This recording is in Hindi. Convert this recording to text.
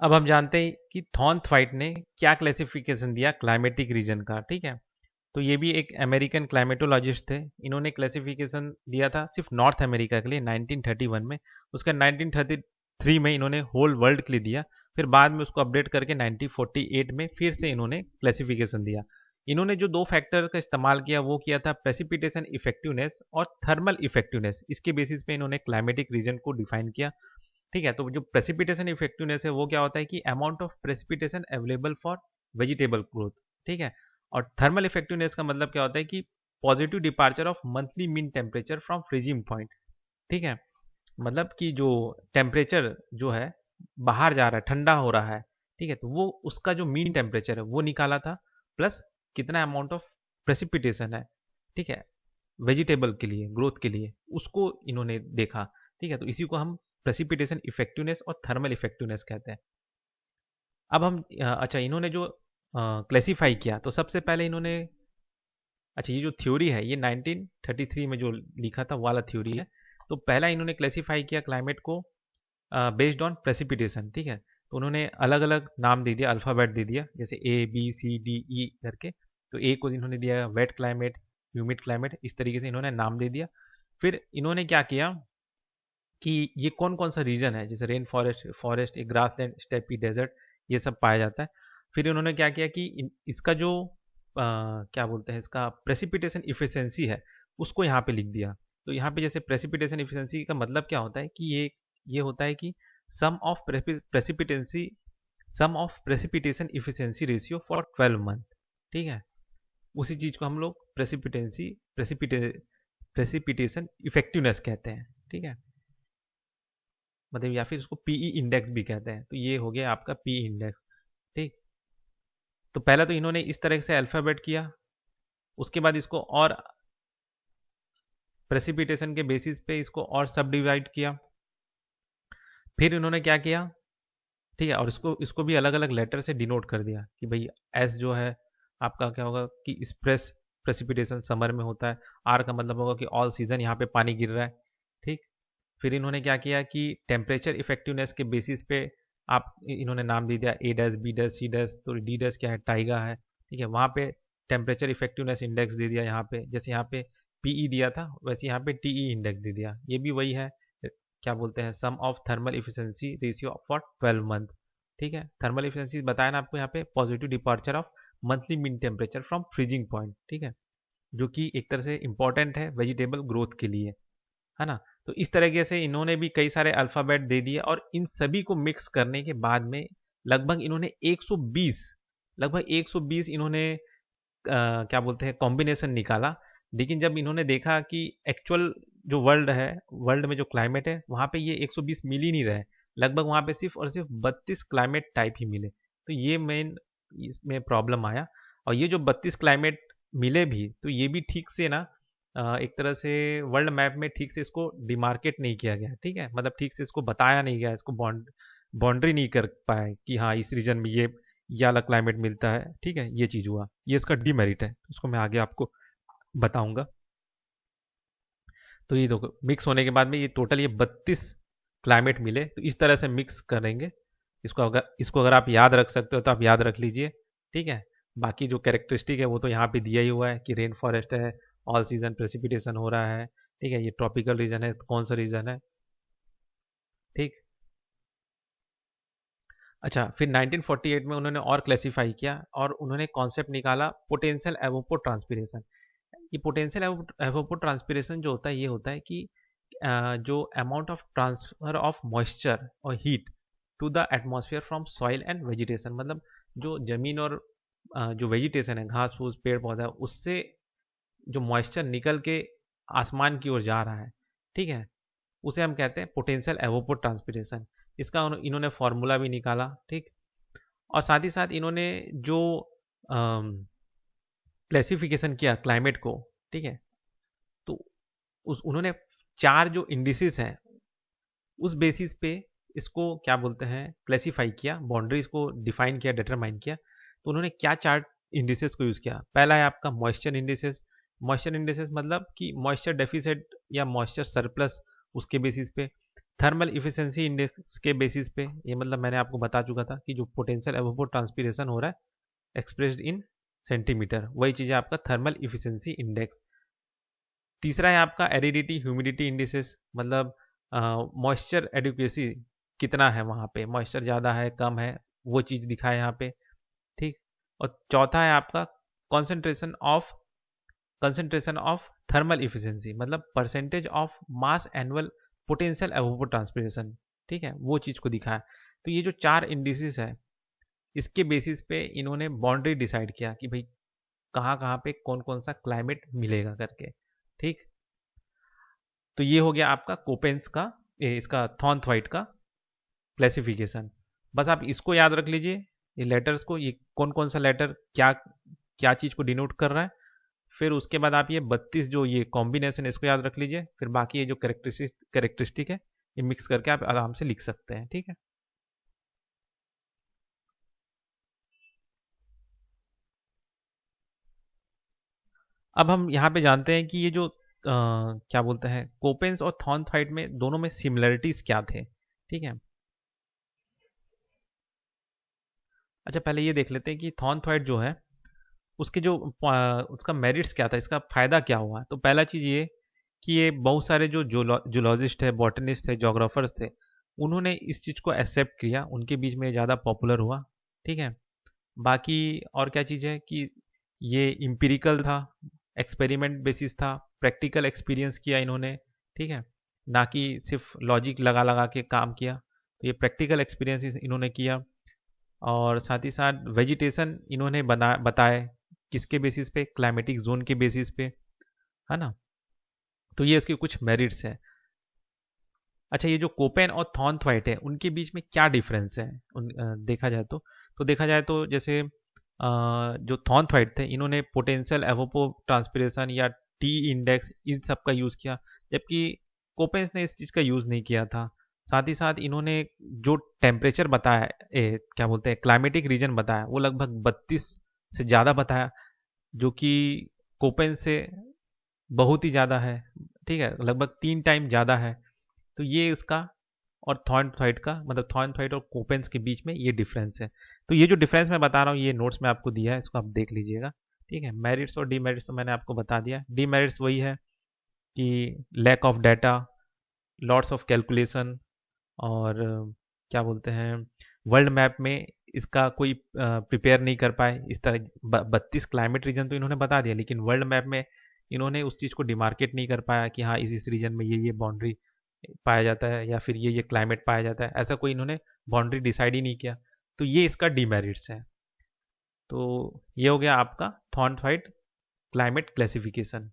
अब हम जानते हैं कि थॉर्नथवाइट ने क्या क्लासिफिकेशन दिया क्लाइमेटिक रीजन का। ठीक है, तो ये भी एक अमेरिकन क्लाइमेटोलॉजिस्ट थे। इन्होंने क्लासिफिकेशन दिया था सिर्फ नॉर्थ अमेरिका के लिए 1931 में। उसका 1933 में इन्होंने होल वर्ल्ड के लिए दिया। फिर बाद में उसको अपडेट करके 1948 में फिर से इन्होंने क्लासिफिकेशन दिया। इन्होंने जो दो फैक्टर का इस्तेमाल किया वो किया था प्रेसिपिटेशन इफेक्टिवनेस और थर्मल इफेक्टिवनेस। इसके बेसिस पे इन्होंने क्लाइमेटिक रीजन को डिफाइन किया। ठीक है, तो जो प्रेसिपिटेशन इफेक्टिवनेस है वो क्या होता है कि amount of precipitation available for vegetable growth. ठीक है, और थर्मल इफेक्टिवनेस का मतलब क्या होता है कि positive departure of monthly mean temperature from freezing point. ठीक है, मतलब कि जो टेम्परेचर जो है बाहर जा रहा है, ठंडा हो रहा है। ठीक है, तो वो उसका जो मीन टेम्परेचर है वो निकाला था, प्लस कितना अमाउंट ऑफ प्रेसिपिटेशन है। ठीक है, वेजिटेबल के लिए ग्रोथ के लिए उसको इन्होंने देखा। ठीक है, तो इसी को हम प्रेसिपिटेशन इफेक्टिवनेस और थर्मल इफेक्टिवनेस कहते हैं। अब हम अच्छा, इन्होंने जो क्लासीफाई किया तो सबसे पहले इन्होंने, अच्छा ये जो थ्योरी है ये 1933 में जो लिखा था वाला थ्योरी है। तो पहला इन्होंने क्लासीफाई किया क्लाइमेट को बेस्ड ऑन प्रेसिपिटेशन। ठीक है, तो उन्होंने अलग अलग नाम दे दिया, अल्फ़ाबेट दे दिया, जैसे A B C D E करके। तो ए को इन्होंने दिया वेट क्लाइमेट, ह्यूमिड क्लाइमेट, इस तरीके से इन्होंने नाम दे दिया। फिर इन्होंने क्या किया कि ये कौन कौन सा रीजन है, जैसे rain forest, forest, grassland, steppe, desert, ये सब पाया जाता है। फिर उन्होंने क्या किया कि इसका जो क्या बोलते हैं, इसका प्रेसिपिटेशन इफिशिएंसी है उसको यहाँ पे लिख दिया। तो यहाँ पे जैसे प्रेसिपिटेशन इफिशिएंसी का मतलब क्या होता है कि ये होता है कि sum of precipitancy sum of precipitation efficiency ratio for 12 month. ठीक है, उसी चीज को हम लोग प्रेसिपिटेशन इफेक्टिवनेस कहते हैं। ठीक है, मतलब या फिर इसको पीई इंडेक्स भी कहते हैं। तो ये हो गया आपका पीई इंडेक्स। ठीक, तो पहला तो इन्होंने इस तरह से अल्फाबेट किया, उसके बाद इसको और प्रेसिपिटेशन के बेसिस पे इसको और सब डिवाइड किया। फिर इन्होंने क्या किया, ठीक है, और इसको इसको भी अलग अलग लेटर से डिनोट कर दिया कि भाई एस जो है आपका क्या होगा कि स्प्रेस प्रेसिपिटेशन समर में होता है। आर का मतलब होगा कि ऑल सीजन यहाँ पे पानी गिर रहा है। ठीक, फिर इन्होंने क्या किया कि टेम्परेचर इफेक्टिवनेस के बेसिस पे आप इन्होंने नाम दे दिया A dash, B dash, C dash. तो डी डैश क्या है, टाइगा है। ठीक है, वहाँ पे टेम्परेचर इफेक्टिवनेस इंडेक्स दे दिया। यहाँ पे जैसे यहाँ पे पीई दिया था वैसे यहाँ पे टीई इंडेक्स दे दिया। ये भी वही है, क्या बोलते हैं, sum of thermal efficiency ratio for 12 month. ठीक है, थर्मल इफिशिएंसी बताया ना आपको, यहाँ पे positive departure of monthly mean temperature from freezing point. ठीक है, जो कि एक तरह से इंपॉर्टेंट है वेजिटेबल ग्रोथ के लिए, है ना। तो इस तरीके से इन्होंने भी कई सारे अल्फ़ाबेट दे दिए और इन सभी को मिक्स करने के बाद में लगभग इन्होंने 120 इन्होंने क्या बोलते हैं कॉम्बिनेशन निकाला। लेकिन जब इन्होंने देखा कि एक्चुअल जो वर्ल्ड है, वर्ल्ड में जो क्लाइमेट है वहाँ पे ये 120 मिल ही नहीं रहे। लगभग वहाँ पे सिर्फ और सिर्फ 32 क्लाइमेट टाइप ही मिले। तो ये मेन इसमें प्रॉब्लम आया। और ये जो 32 क्लाइमेट मिले भी तो ये भी ठीक से ना एक तरह से वर्ल्ड मैप में ठीक से इसको डिमार्केट नहीं किया गया। ठीक है, मतलब ठीक से इसको बताया नहीं गया, इसको बाउंड्री नहीं कर पाए कि हाँ इस रीजन में ये वाला क्लाइमेट मिलता है। ठीक है, ये चीज़ हुआ, ये इसका डीमेरिट है, उसको मैं आगे आपको बताऊंगा। तो ये देखो मिक्स होने के बाद में ये टोटल ये 32 क्लाइमेट मिले। तो इस तरह से मिक्स करेंगे इसको अगर आप याद रख सकते हो तो आप याद रख लीजिए। ठीक है, बाकी जो कैरेक्टरिस्टिक है वो तो यहाँ पे दिया ही हुआ है कि रेन फॉरेस्ट है, ऑल सीजन प्रेसिपिटेशन हो रहा है। ठीक है, ये ट्रॉपिकल रीजन है, कौन सा रीजन है। ठीक, अच्छा, फिर 1948 में उन्होंने और क्लासीफाई किया और उन्होंने कॉन्सेप्ट निकाला पोटेंशियल एवोपो ट्रांसपिरेशन। ये पोटेंशियल एवोपो ट्रांसपिरेशन जो होता है ये होता है कि जो amount of transfer of moisture और heat to the atmosphere from soil and vegetation, मतलब जो जमीन और जो वेजिटेशन है, घास फूस पेड़ पौधा, उससे जो मॉइस्चर निकल के आसमान की ओर जा रहा है। ठीक है, उसे हम कहते हैं पोटेंशियल एवोपो ट्रांसपिरेशन। इसका इन्होंने फॉर्मूला भी निकाला। ठीक, और साथ ही साथ इन्होंने जो क्लासिफिकेशन किया क्लाइमेट को, ठीक है, तो उन्होंने 4 जो इंडिसेस हैं उस बेसिस पे इसको क्या बोलते हैं क्लासीफाई किया, बाउंड्रीज को डिफाइन किया, डिटरमाइन किया। तो उन्होंने क्या 4 इंडिसेस को यूज़ किया। पहला है आपका मॉइस्चर इंडिसेस। मॉइस्चर इंडिसेस मतलब कि मॉइस्चर डेफिसिट या मॉइस्चर सरप्लस, उसके बेसिस पे। थर्मल इफिशिएंसी इंडेक्स के बेसिस पे, ये मतलब मैंने आपको बता चुका था कि जो पोटेंशियल एवपोट्रांसपिरेशन हो रहा है एक्सप्रेस्ड इन सेंटीमीटर, वही चीज़ है आपका थर्मल इफिशिएंसी इंडेक्स। तीसरा है आपका एरिडिटी ह्यूमिडिटी इंडिसेस, मतलब मॉइस्चर एडिक्वेसी कितना है वहाँ पे, मॉइस्चर ज़्यादा है कम है, वो चीज़ दिखा है यहाँ पे, ठीक। और चौथा है आपका कंसेंट्रेशन ऑफ थर्मल इफिशिएंसी, मतलब percentage of mass annual potential evapotranspiration, ठीक है, वो चीज़ को दिखाया। तो ये जो 4 इंडिसेस है, इसके बेसिस पे इन्होंने बाउंड्री डिसाइड किया कि भाई कहाँ कहाँ पे कौन कौन सा क्लाइमेट मिलेगा करके, ठीक। तो ये हो गया आपका कोपेंस का इसका थॉर्नथवाइट का क्लासिफिकेशन। बस आप इसको याद रख लीजिए, ये लेटर्स को, ये कौन कौन सा लेटर क्या क्या चीज़ को डिनोट कर रहा है। फिर उसके बाद आप ये 32 जो ये कॉम्बिनेशन है इसको याद रख लीजिए, फिर बाकी ये जो कैरेक्टरिस्टिक है ये मिक्स करके आप आराम से लिख सकते हैं, ठीक है। अब हम यहाँ पे जानते हैं कि ये जो क्या बोलते हैं कोपेंस और थॉर्नथवाइट में दोनों में सिमिलरिटीज क्या थे, ठीक है। अच्छा पहले ये देख लेते हैं कि थॉर्नथवाइट जो है उसके जो उसका मेरिट्स क्या था, इसका फायदा क्या हुआ। तो पहला चीज ये कि ये बहुत सारे जो जूलॉजिस्ट है, बॉटनिस्ट है, जोग्राफर्स थे, उन्होंने इस चीज को एक्सेप्ट किया, उनके बीच में ज़्यादा पॉपुलर हुआ, ठीक है। बाकी और क्या चीज़ है कि ये इम्पिरिकल था, एक्सपेरिमेंट बेसिस था, प्रैक्टिकल एक्सपीरियंस किया इन्होंने, ठीक है, ना कि सिर्फ लॉजिक लगा लगा के काम किया। तो ये प्रैक्टिकल एक्सपीरियंस इन्होंने किया। और साथ ही साथ वेजिटेशन इन्होंने बताए किसके बेसिस पे, क्लाइमेटिक जोन के बेसिस पे, है ना। तो ये इसके कुछ मेरिट्स हैं। अच्छा ये जो कोपेन और थॉर्नथवाइट है उनके बीच में क्या डिफरेंस है, देखा जाए तो देखा जाए तो जैसे जो थॉर्नथवाइट थे इन्होंने पोटेंशियल एवोपो ट्रांसपिरेशन या टी इंडेक्स इन सब का यूज़ किया, जबकि कोपेंस ने इस चीज़ का यूज़ नहीं किया था। साथ ही साथ इन्होंने जो टेम्परेचर बताया, क्या बोलते हैं क्लाइमेटिक रीजन बताया, वो लगभग 32 से ज़्यादा बताया, जो कि कोपेन से बहुत ही ज़्यादा है, ठीक है, लगभग 3 टाइम ज़्यादा है। तो ये इसका और थॉर्नथवाइट का, मतलब थॉर्नथवाइट और कोपेंस के बीच में ये डिफरेंस है। तो ये जो डिफरेंस मैं बता रहा हूँ ये नोट्स में आपको दिया है, इसको आप देख लीजिएगा, ठीक है। मेरिट्स और डीमेरिट्स तो मैंने आपको बता दिया। डीमेरिट्स वही है कि lack of data, lots of calculation, और क्या बोलते हैं वर्ल्ड मैप में इसका कोई प्रिपेयर नहीं कर पाए इस तरह। 32 क्लाइमेट रीजन तो इन्होंने बता दिया, लेकिन वर्ल्ड मैप में इन्होंने उस चीज़ को डिमार्केट नहीं कर पाया कि हाँ इस रीजन में ये बाउंड्री पाया जाता है या फिर ये क्लाइमेट पाया जाता है, ऐसा कोई इन्होंने बाउंड्री डिसाइड ही नहीं किया। तो ये इसका डीमेरिट्स है। तो ये हो गया आपका थॉर्नथवाइट क्लाइमेट क्लासिफिकेशन।